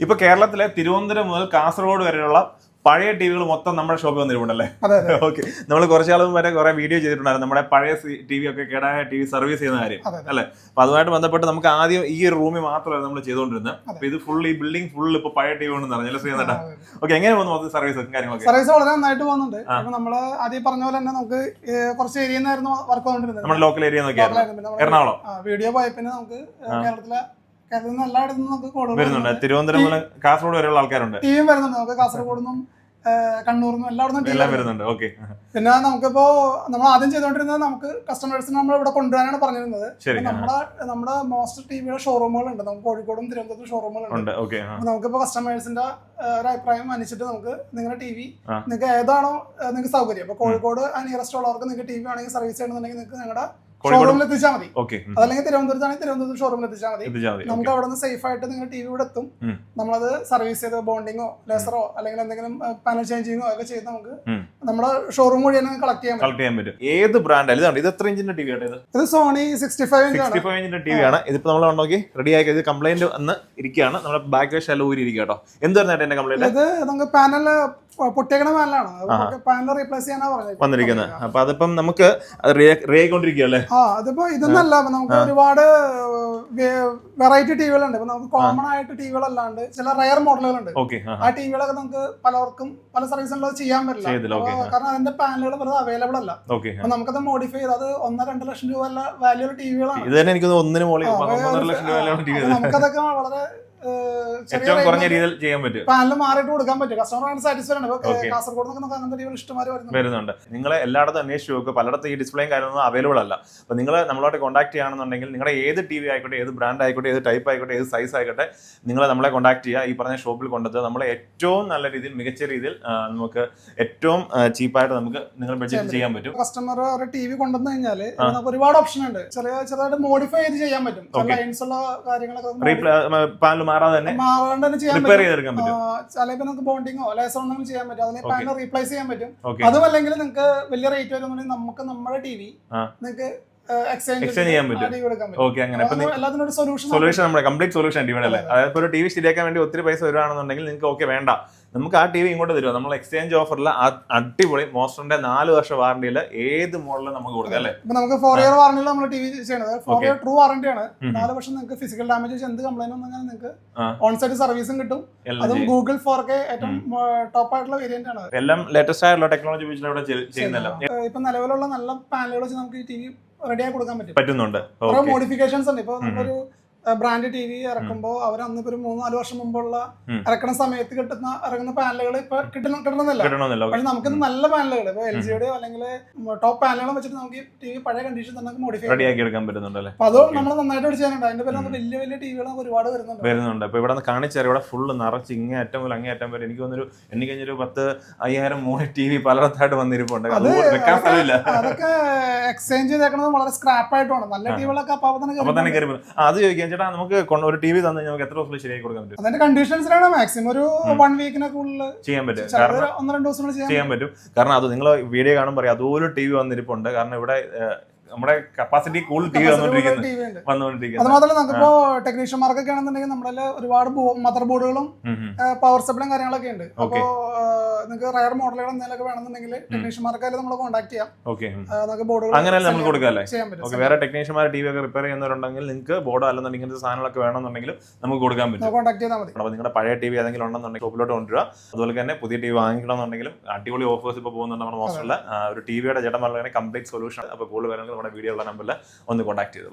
ഇപ്പൊ കേരളത്തിലെ തിരുവനന്തപുരം മുതൽ കാസർഗോഡ് വരെയുള്ള പഴയ ടിവികൾ മൊത്തം നമ്മുടെ ഷോപ്പിൽ വന്നിട്ടുണ്ടല്ലേ? ഓക്കെ, നമ്മൾ കുറച്ചാളും വരെ കുറെ വീഡിയോ ചെയ്തിട്ടുണ്ടായിരുന്നു നമ്മുടെ പഴയ ടിവി ഒക്കെ കേടായ ടിവി സർവീസ് ചെയ്യുന്ന കാര്യം അല്ലെ. അപ്പൊ അതുമായിട്ട് ബന്ധപ്പെട്ട് നമുക്ക് ആദ്യം ഈ ഒരു റൂമിൽ മാത്രമല്ല നമ്മൾ ചെയ്തുകൊണ്ടിരുന്നത്. അപ്പൊ ഇത് ഫുൾ ഈ ബിൽഡിംഗ് ഫുൾ ഇപ്പൊ പഴയ ടിവി ഉണ്ടെന്ന് പറഞ്ഞാൽ ശ്രീനേട്ടാ, ഓക്കെ, എങ്ങനെ പോകുന്നു സർവീസ് കാര്യങ്ങളൊക്കെ? സർവീസ് വളരെ നന്നായിട്ട് പോകുന്നുണ്ട്. നമ്മള് ആദ്യം പറഞ്ഞ പോലെ തന്നെ നമുക്ക് കുറച്ച് ഏരിയ വർക്ക് വന്നിരുന്നത് നമ്മുടെ ലോക്കൽ ഏരിയ നോക്കിയായിരുന്നു. എറണാകുളം വീഡിയോ പോയ പിന്നെ നമുക്ക് കേരളത്തിലെ എല്ലായിടത്തും നമുക്ക് വരുന്നുണ്ട്. തിരുവനന്തപുരം മുതൽ കാസർഗോഡ് വരെയുള്ള ആൾക്കാരുണ്ട്. ടീം വരുന്നുണ്ട്. നമുക്ക് കാസർഗോഡ് നിന്നും കണ്ണൂർന്നും എല്ലായിടത്തും എല്ലാം വരുന്നുണ്ട്. ഓക്കെ, പിന്നെ നമുക്കിപ്പോ നമ്മൾ ആദ്യം ചെയ്തോണ്ടിരുന്നത് നമുക്ക് കസ്റ്റമേഴ്സിനെ നമ്മൾ ഇവിടെ കൊണ്ടുവരാനാണ് പറഞ്ഞിരുന്നത്. നമ്മുടെ മോസ്റ്റ് ടിവിയുടെ ഷോറൂമുകളുണ്ട്. നമുക്ക് കോഴിക്കോടും തിരുവനന്തപുരത്തും ഷോറൂമുകളുണ്ട്. നമുക്കിപ്പോ കസ്റ്റമേഴ്സിന്റെ ഒരു അഭിപ്രായം അനുസരിച്ചിട്ട് നമുക്ക് നിങ്ങളുടെ ടിവി നിങ്ങൾക്ക് ഏതാണോ നിങ്ങൾക്ക് സൗകര്യം. ഇപ്പൊ കോഴിക്കോട് നിയറസ്റ്റ് ഉള്ളവർക്ക് നിങ്ങൾക്ക് ടിവി ആണെങ്കിൽ സർവീസ് ചെയ്യണമെന്നുണ്ടെങ്കിൽ നിങ്ങൾക്ക് നിങ്ങളുടെ ഷോറൂമിൽ എത്തിച്ചാൽ മതി. അതല്ലെങ്കിൽ തിരുവനന്തപുരത്താണെങ്കിൽ തിരുവനന്തപുരം ഷോറൂമിൽ എത്തിച്ചാൽ മതി. നമുക്ക് അവിടെ നിന്ന് സേഫ് ആയിട്ട് നിങ്ങൾ ടി വി ഇവിടെ എത്തും. നമ്മളത് സർവീസ് ചെയ്ത് ബോണ്ടിങ്ങോ ലേസറോ അല്ലെങ്കിൽ എന്തെങ്കിലും പാനൽ ചേഞ്ചിങ്ങോ ഒക്കെ ചെയ്ത് നമുക്ക് നമ്മുടെ ഷോറൂം വഴി തന്നെ കളക്ട് ചെയ്യാൻ പറ്റും. ഏത് ബ്രാൻഡ്? ഇത് എത്ര ഇഞ്ചിന്റെ ടിവി ആണ്? ഇത് സോണി 65 ഇഞ്ചിന്റെ ടിവി ആണ്. ഇതിപ്പോ നമ്മൾ നോക്കി റെഡി ആക്കി. ഇത് കംപ്ലൈന്റ് വന്ന് ഇരിക്കുകയാണ്. നമ്മുടെ ബാക്ക് വശം എല്ലാം ഊരി ഇരിക്കുക കേട്ടോ. എന്തായിരുന്നു എന്റെ കംപ്ലൈന്റ്? ഇത് നമുക്ക് പാനൽ പൊട്ടിയേക്കണ പാനലാണ്. പാനൽ റീപ്ലേസ് ചെയ്യാനാ വന്നിരിക്കുന്നത്. അപ്പൊ അതിപ്പം നമുക്ക് റേക്കൊണ്ടിരിക്കുകയല്ലേ? അതിപ്പോ ഇതൊന്നല്ല, നമുക്ക് ഒരുപാട് വെറൈറ്റി ടിവികളുണ്ട്. ഇപ്പൊ നമുക്ക് കോമൺ ആയിട്ട് ടിവികളല്ലാണ്ട് ചില റയർ മോഡലുകളുണ്ട്. ആ ടിവികളൊക്കെ നമുക്ക് പലർക്കും പല സർവീസുകളിലും ചെയ്യാൻ പറ്റില്ല. കാരണം അതിന്റെ പാനലുകൾ വെറുതെ അവൈലബിൾ അല്ല. അപ്പൊ നമുക്കത് മോഡിഫൈ ചെയ്ത് അത് 1-2 ലക്ഷം രൂപ വാല്യൂ ടിവികളാണ്. നമുക്കതൊക്കെ വളരെ ഏറ്റവും കുറഞ്ഞ രീതിയിൽ ചെയ്യാൻ പറ്റും. പാനൽ മാറിയിട്ട് കൊടുക്കാൻ പറ്റും. കസ്റ്റമർ സാറ്റിസ്ഫൈഡ് ആണ്. കാസർഗോഡ് അങ്ങനത്തെ ടിവികൾ ഇഷ്ടംമാതിരി വരുന്നുണ്ട്. നിങ്ങൾ എല്ലായിടത്തും അന്വേഷിച്ച് നോക്കുക. പലയിടത്തും ഈ ഡിസ്പ്ലേയും കാര്യങ്ങളൊന്നും അവൈലബിൾ അല്ല. അപ്പൊ നിങ്ങൾ നമ്മളോട്ട് കോൺടാക്ട് ചെയ്യുകയാണെന്നുണ്ടെങ്കിൽ നിങ്ങളുടെ ഏത് ടി വി ആയിക്കോട്ടെ, ഏത് ബ്രാൻഡ് ആയിക്കോട്ടെ, ഏത് ടൈപ്പ് ആയിക്കോട്ടെ, ഏത് സൈസ് ആയിക്കോട്ടെ, നിങ്ങൾ നമ്മളെ കോൺടാക്ട് ചെയ്യുക. ഈ പറഞ്ഞ ഷോപ്പിൽ കൊണ്ടുവന്ന് നമ്മളെ ഏറ്റവും നല്ല രീതിയിൽ മികച്ച രീതിയിൽ നമുക്ക് ഏറ്റവും ചീപ്പായിട്ട് നമുക്ക് നിങ്ങൾ ബഡ്ജറ്റ് ചെയ്യാൻ പറ്റും. കസ്റ്റമർ ഒരു ടി വി കൊണ്ടുവന്നു കഴിഞ്ഞാൽ നമുക്ക് ഒരുപാട് ഓപ്ഷൻ ഉണ്ട്. ചെറുതായിട്ട് മോഡിഫൈ ചെയ്ത് ചെയ്യാൻ പറ്റും. ലൈൻസ് ഉള്ള കാര്യങ്ങളൊക്കെ മാറാതെ തന്നെ റിപ്പയർ ചെയ്തെടുക്കാൻ പറ്റും. അല്ലെങ്കിൽ നമുക്ക് ബോണ്ടിങ്ങോ ലേസറോ ഒന്നും ചെയ്യാൻ പറ്റും. അല്ലെങ്കിൽ പാനൽ റീപ്ലേസ് ചെയ്യാൻ പറ്റും. അതുമല്ലെങ്കിൽ നിങ്ങൾക്ക് വലിയ റേറ്റ് വരുന്നുണ്ടെങ്കിൽ നമുക്ക് നമ്മുടെ ടി വി നിങ്ങൾക്ക് എക്സ്ചേഞ്ച് ചെയ്യാൻ പറ്റും. ഓക്കെ, അങ്ങനെ സൊല്യൂഷൻ നമ്മുടെ കംപ്ലീറ്റ് സൊല്യൂഷൻ ടി വി അല്ലേ? അതായത് ഒരു ടി വി ശരിയാക്കാൻ വേണ്ടി ഒത്തിരി പൈസ വരുവാണെന്നുണ്ടെങ്കിൽ നിങ്ങൾക്ക് ഓക്കെ വേണ്ട, നമുക്ക് ആ ടി വി ഇങ്ങോട്ട് തരുമോ? നമ്മൾ എക്സ്ചേഞ്ച് ഓഫറിൽ അടിപൊളി മോസ്റ്ററിന്റെ 4 വർഷ വാറണ്ടിയിൽ ഏത് മോഡലും നമുക്ക് കൊടുക്കാം അല്ലേ? നമുക്ക് 4 ഇയർ വാറണ്ടിയിൽ നമ്മൾ ടി വി ചെയ്യണത് 4 ഇയർ ട്രൂ വാറണ്ടി ആണ്. 4 വർഷം നിങ്ങൾക്ക് ഫിസിക്കൽ ഡാമേജ് എന്ത് കംപ്ലൈന്റ് വന്നാൽ നിങ്ങൾക്ക് ഓൺസൈറ്റ് സർവീസും കിട്ടും. അതും ഗൂഗിൾ 4K ഏറ്റവും ടോപ്പ് ആയിട്ടുള്ള വേരിയന്റ് ആണ്. എല്ലാം ലേറ്റസ്റ്റ് ആയിട്ടുള്ള ടെക്നോളജി ഉപയോഗിച്ചിട്ട് ചെയ്യുന്നല്ലോ. ഇപ്പൊ നിലവിലുള്ള നല്ല പാനലുകൾ വെച്ച് നമുക്ക് ഈ ടി വി റെഡിയാക്കി കൊടുക്കാൻ പറ്റുന്നുണ്ട്. മോഡിഫിക്കേഷൻസ് ഉണ്ട്. ഇപ്പൊ നമ്മളൊരു ബ്രാൻഡ് ടി വി ഇറക്കുമ്പോൾ അവർ അന്ന് ഒരു 3-4 വർഷം മുമ്പുള്ള ഇറക്കുന്ന സമയത്ത് ഇറങ്ങുന്ന പാനലുകൾ ഇപ്പൊ കിട്ടണമെന്നില്ല. പക്ഷെ നമുക്ക് നല്ല പാനലുകൾ ഇപ്പൊ LGയുടെയോ അല്ലെങ്കിൽ ടോപ്പ് പാനലുകളും വെച്ചിട്ട് നമുക്ക് ടി വി പഴയ കണ്ടീഷൻ തന്നെ മോഡിഫൈ റെഡിയാക്കി എടുക്കാൻ പറ്റുന്നുണ്ട്. അപ്പൊ അത് നമ്മൾ നന്നായിട്ട് ചെയ്യാനുണ്ട്. അതിന്റെ പേര് നമുക്ക് വലിയ വലിയ ടിവികൾ ഒരുപാട് വരുന്നുണ്ട്. ഇപ്പൊ ഇവിടെ കാണിച്ചാൽ ഇവിടെ ഫുള്ള് നിറച്ച് ഇങ്ങേയറ്റം മുതൽ അങ്ങേയറ്റം വരെ എനിക്ക് തോന്നുന്നു എനിക്ക് കഴിഞ്ഞൊരു 10,000 മോഡൽ ടി വി പലയിടത്തായിട്ട് വന്നിരിപ്പുണ്ട്. അതൊക്കെ എക്സ്ചേഞ്ച് ചെയ്തേക്കുന്നത് വളരെ സ്ക്രാപ്പ് ആയിട്ട് വേണം. നല്ല ടിവികളൊക്കെ അപ്പൊ തന്നെ കയറി. അത് ചോദിക്കാൻ ചേട്ടാ, നമുക്ക് ഒരു ടി വി തന്നെ നമുക്ക് എത്ര ദിവസം ശരിയാക്കി കൊടുക്കാൻ പറ്റും? അതിന്റെ കണ്ടീഷൻസിലാണ് മാക്സിമം ഒരു 1 വീക്കിനുള്ളിൽ ചെയ്യാൻ പറ്റും. 1-2 ദിവസം ചെയ്യാൻ പറ്റും. കാരണം അത് നിങ്ങൾ വീഡിയോ കാണുമ്പോൾ പറയാം അതുപോലെ ടി വി വന്നിരിപ്പുണ്ട്. കാരണം ഇവിടെ നമ്മുടെ കപ്പാസിറ്റി കൂടുതൽ ടി വി വന്നുകൊണ്ടിരിക്കുന്നത്. അത് മാത്രമല്ല നമുക്കിപ്പോ ടെക്നീഷ്യന്മാർക്കൊക്കെ ആണെന്നുണ്ടെങ്കിൽ നമ്മുടെ ഒരുപാട് മദർ ബോർഡുകളും പവർ സപ്ലൈയും കാര്യങ്ങളൊക്കെ ഉണ്ട്. അപ്പോ നിങ്ങൾക്ക് റയർ മോഡലുകൾ എന്തെങ്കിലുമൊക്കെ വേണമെന്നുണ്ടെങ്കിൽ ടെക്നീഷ്യന്മാർക്കായാലും നമ്മൾ കോൺടാക്ട് ചെയ്യാം. നമുക്ക് ബോർഡുകൾ അങ്ങനെ നമുക്ക് കൊടുക്കാം. വേറെ ടെക്നീഷ്യന്മാർ ടി വി ഒക്കെ റിപ്പയർ ചെയ്യുന്നവരുണ്ടെങ്കിൽ നിങ്ങൾക്ക് ബോർഡോ അല്ലെന്നുണ്ടെങ്കിൽ ഇങ്ങനത്തെ സാധനങ്ങളൊക്കെ വേണമെന്നുണ്ടെങ്കിൽ നമുക്ക് കൊടുക്കാൻ പറ്റും. കോൺടാക്ട് ചെയ്താൽ മതി. അപ്പോൾ നിങ്ങളുടെ പഴയ ടി വി ഏതെങ്കിലും ഉണ്ടെന്നുണ്ടെങ്കിൽ ഷോപ്പിലോട്ട് കൊണ്ടുവരിക. അതുപോലെ തന്നെ പുതിയ ടി വി വാങ്ങിക്കണമെന്നുണ്ടെങ്കിലും അടിപൊളി ഓഫേഴ്സ് ഇപ്പോൾ പോകുന്നുണ്ട് നമ്മുടെ മോസ്റ്ററിൽ. ഒരു ടി വിയുടെ ചേട്ടൻ പറഞ്ഞാൽ കംപ്ലീറ്റ് സൊല്യൂഷൻ. അപ്പോൾ കൂടുതൽ വരണമെങ്കിൽ നമ്മുടെ വീഡിയോ ഉള്ള നമ്പറിൽ ഒന്ന് കോൺടാക്ട് ചെയ്തോളൂ.